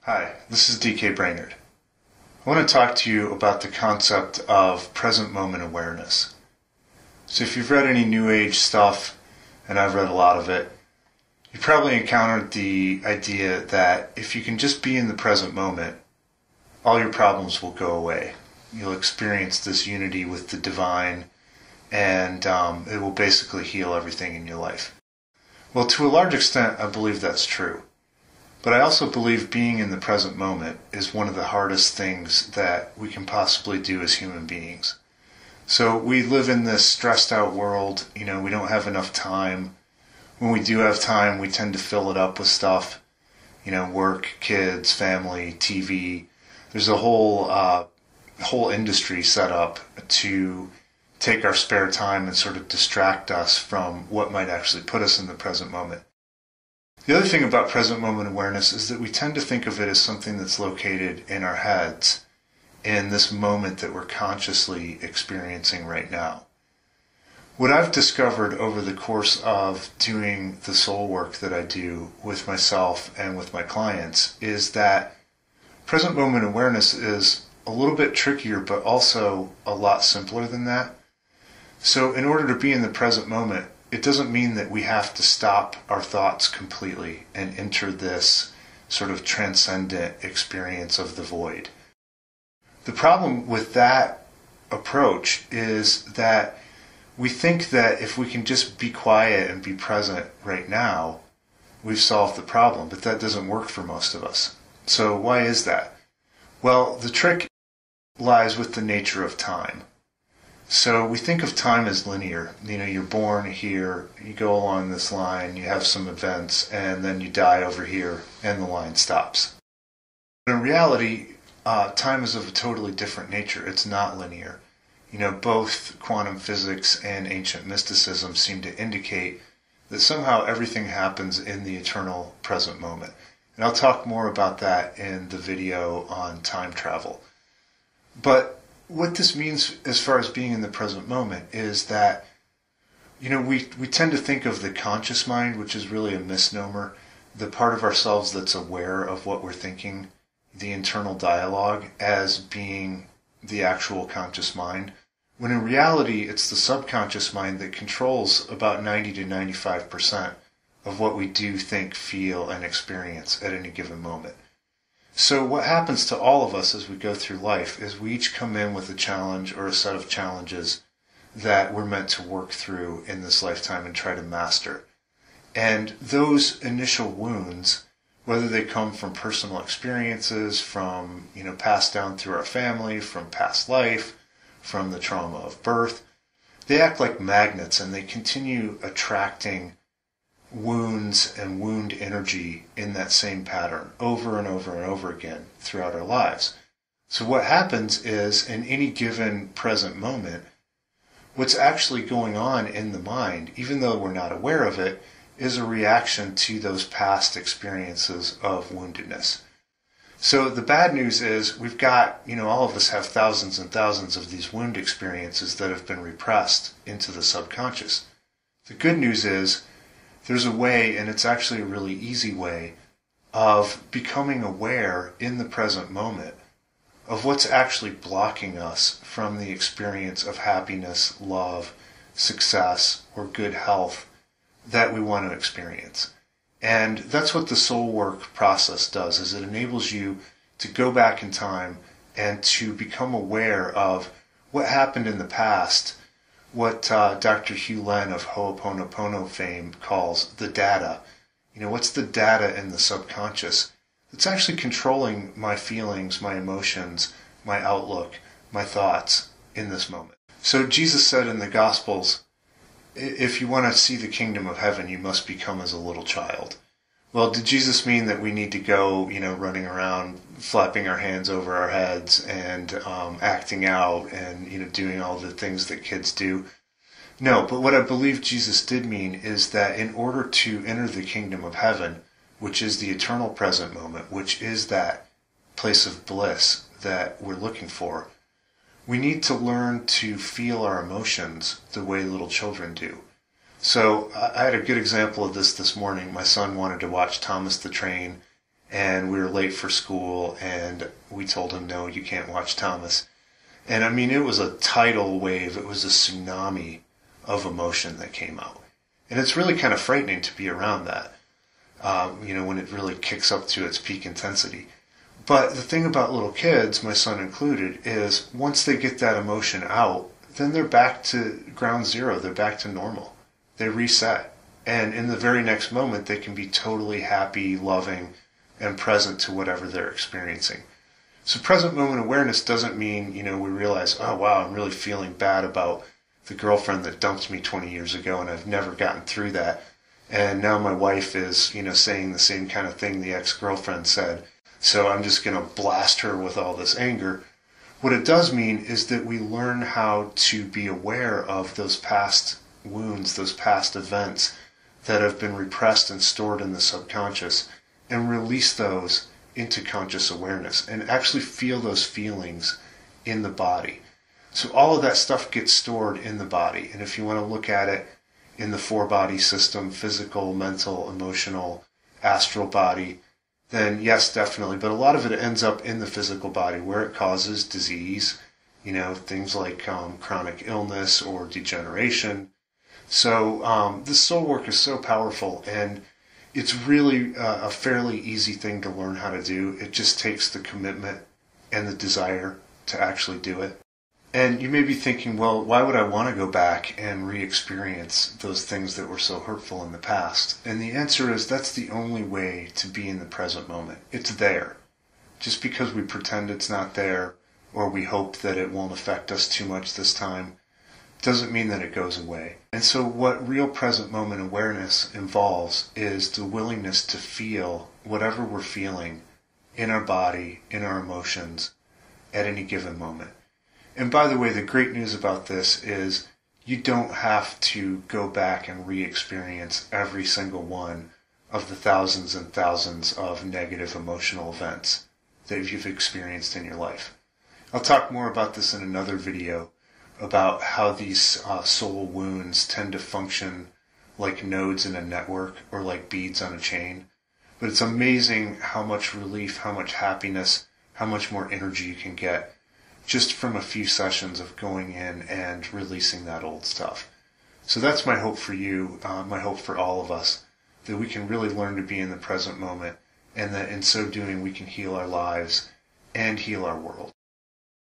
Hi, this is DK Brainerd. I want to talk to you about the concept of present moment awareness. So if you've read any New Age stuff, and I've read a lot of it, you probably encountered the idea that if you can just be in the present moment, all your problems will go away. You'll experience this unity with the divine, and it will basically heal everything in your life. Well, to a large extent, I believe that's true. But I also believe being in the present moment is one of the hardest things that we can possibly do as human beings. So we live in this stressed out world, we don't have enough time. When we do have time, we tend to fill it up with stuff, work, kids, family, TV. There's a whole industry set up to take our spare time and sort of distract us from what might actually put us in the present moment. The other thing about present moment awareness is that we tend to think of it as something that's located in our heads in this moment that we're consciously experiencing right now. What I've discovered over the course of doing the soul work that I do with myself and with my clients is that present moment awareness is a little bit trickier, but also a lot simpler than that. So in order to be in the present moment, it doesn't mean that we have to stop our thoughts completely and enter this sort of transcendent experience of the void. The problem with that approach is that we think that if we can just be quiet and be present right now, we've solved the problem, but that doesn't work for most of us. So why is that? Well, the trick lies with the nature of time. So we think of time as linear. You're born here, you go along this line, you have some events, and then you die over here, and the line stops. But in reality, time is of a totally different nature. It's not linear. Both quantum physics and ancient mysticism seem to indicate that somehow everything happens in the eternal present moment. And I'll talk more about that in the video on time travel. But what this means as far as being in the present moment is that, we tend to think of the conscious mind, which is really a misnomer, the part of ourselves that's aware of what we're thinking, the internal dialogue, as being the actual conscious mind, when in reality it's the subconscious mind that controls about 90 to 95% of what we do think, feel, and experience at any given moment. So what happens to all of us as we go through life is we each come in with a challenge or a set of challenges that we're meant to work through in this lifetime and try to master. And those initial wounds, whether they come from personal experiences, from, passed down through our family, from past life, from the trauma of birth, they act like magnets and they continue attracting wounds and wound energy in that same pattern over and over and over again throughout our lives. So what happens is, in any given present moment, what's actually going on in the mind, even though we're not aware of it, is a reaction to those past experiences of woundedness. So the bad news is we've got, all of us have thousands and thousands of these wound experiences that have been repressed into the subconscious. The good news is there's a way, and it's actually a really easy way, of becoming aware in the present moment of what's actually blocking us from the experience of happiness, love, success, or good health that we want to experience. And that's what the soul work process does, is it enables you to go back in time and to become aware of what happened in the past, what Dr. Hugh Len of Ho'oponopono fame calls the data. What's the data in the subconscious that's actually controlling my feelings, my emotions, my outlook, my thoughts in this moment. So Jesus said in the Gospels, if you want to see the kingdom of heaven, you must become as a little child. Well, did Jesus mean that we need to go, running around, flapping our hands over our heads and acting out and, doing all the things that kids do? No, but what I believe Jesus did mean is that in order to enter the kingdom of heaven, which is the eternal present moment, which is that place of bliss that we're looking for, we need to learn to feel our emotions the way little children do. So I had a good example of this morning. My son wanted to watch Thomas the Train, and we were late for school, and we told him, no, you can't watch Thomas. And I mean, it was a tidal wave. It was a tsunami of emotion that came out. And it's really kind of frightening to be around that, when it really kicks up to its peak intensity. But the thing about little kids, my son included, is once they get that emotion out, then they're back to ground zero. They're back to normal. They reset. And in the very next moment, they can be totally happy, loving, and present to whatever they're experiencing. So present moment awareness doesn't mean, we realize, oh, wow, I'm really feeling bad about the girlfriend that dumped me 20 years ago, and I've never gotten through that. And now my wife is, saying the same kind of thing the ex-girlfriend said. So I'm just going to blast her with all this anger. What it does mean is that we learn how to be aware of those past wounds, those past events that have been repressed and stored in the subconscious, and release those into conscious awareness and actually feel those feelings in the body. So all of that stuff gets stored in the body. And if you want to look at it in the 4-body system, physical, mental, emotional, astral body, then yes, definitely. But a lot of it ends up in the physical body where it causes disease, things like chronic illness or degeneration. So this soul work is so powerful, and it's really a fairly easy thing to learn how to do. It just takes the commitment and the desire to actually do it. And you may be thinking, well, why would I want to go back and re-experience those things that were so hurtful in the past? And the answer is that's the only way to be in the present moment. It's there. Just because we pretend it's not there, or we hope that it won't affect us too much this time, doesn't mean that it goes away. And so what real present moment awareness involves is the willingness to feel whatever we're feeling in our body, in our emotions, at any given moment. And by the way, the great news about this is you don't have to go back and re-experience every single one of the thousands and thousands of negative emotional events that you've experienced in your life. I'll talk more about this in another video, about how these soul wounds tend to function like nodes in a network or like beads on a chain. But it's amazing how much relief, how much happiness, how much more energy you can get just from a few sessions of going in and releasing that old stuff. So that's my hope for you, my hope for all of us, that we can really learn to be in the present moment, and that in so doing we can heal our lives and heal our world.